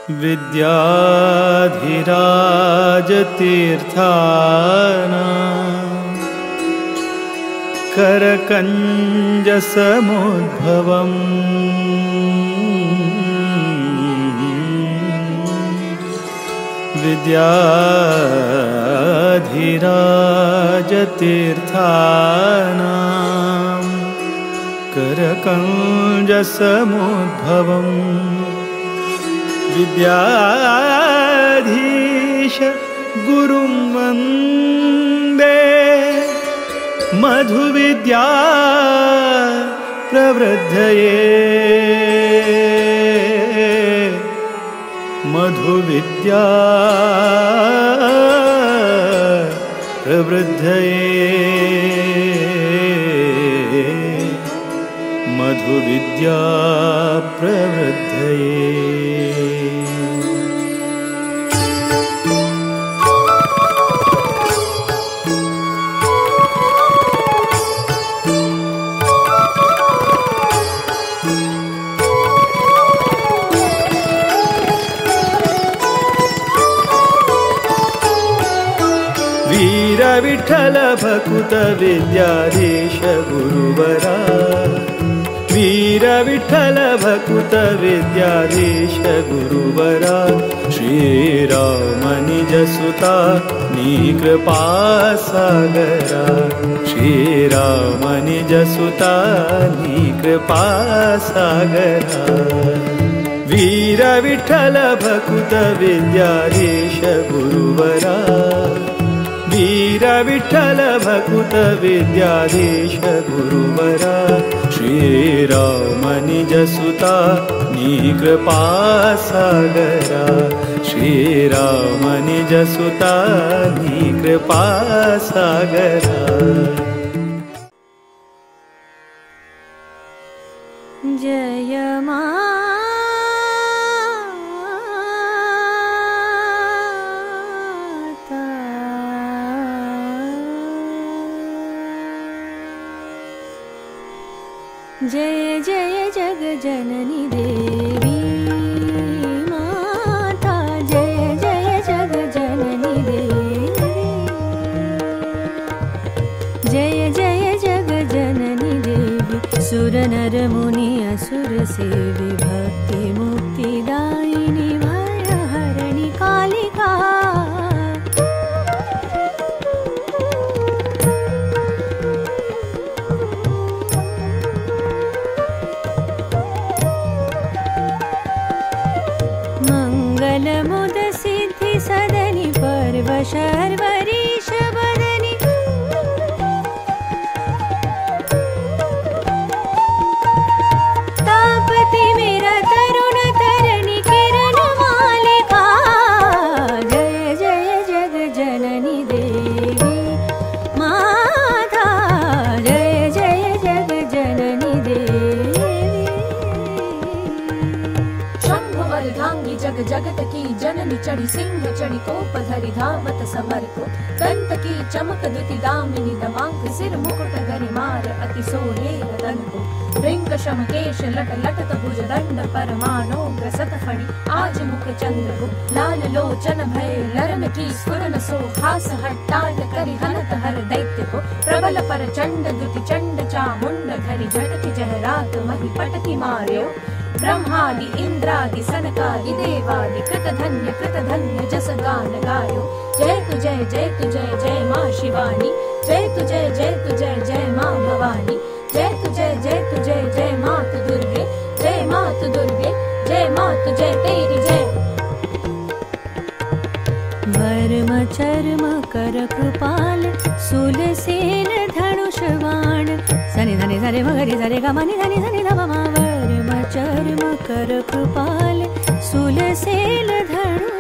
विद्याधिराजतीर्थानां करकञ्जसमुद्भवम् विद्याधिराजतीर्थानां करकञ्जसमुद्भवम् विद्याधीश गुरुं वन्दे मधुविद्या प्रवृद्धये मधुविद्या प्रवृद्धये मधुविद्या प्रवृद्धये। वीर विठ्ठल भकुत विद्याधीश गुरुवरा वीर विठ्ठल भकुत विद्याधीश गुरुवरा श्रीराम निज सुता नी कृपा सागरा श्रीराम निज सुता नी कृपा सागरा वीर विठ्ठल भकुत विद्याधीश गुरुवरा वीर विठ्ठल भकुत विद्याधीश गुरुवरा श्रीराम निज सुता नी कृपा सागरा श्रीराम निज सुता नी कृपा सागरा। जय जय जय जगजननी देवी माता जय जय जगजननी देवी जय जय जगजननी देवी सुर नर मुनि असुर सेवी भक्ति मुक्तिदायिनी भय हरणि कालिका मुद सिद्धि सदनि पर्व शर्वरीश बदनि तापति मेरा तरुण तरणी किरण मालिका जय जय जग जननी देवी माता जय जय जग जननी देवी शंभु वरदांगी जग जगत की जननी चढ़ी सिंह चढ़ी कोप धरि धावत समर को दंत की चमक दुति दामिनी दमांग सिर मुकुट धरि मार अति सोहे रतन को रिंग शम केश लट लटत भुज दंड परमानो ग्रसत फणि आज मुख चंद्र को लाल लोचन भय लरन की स्फुरन सो हास हट्टाल करि हनत हर दैत्य को प्रबल पर चंड दुति चंड चामुंड धरि झटति जहरात महि पटति मार्यो ब्रह्मादि इंद्रादि सनकादि देवादि कृत धन्य जस गान गायो जय तु जय जय माँ शिवानी जय तु जय जय माँ भवानी जय तु जय जय मात दुर्गे जय मात दुर्गे जय मात जय तेरी जय। वर्म चर्म कर कृपाल सुल सेन धनुष बाण सनि धनि सरे मगरि सरे ग मनि धनि धनि ध म वर्म चर्म कर कृपाल सुल सेन धनुष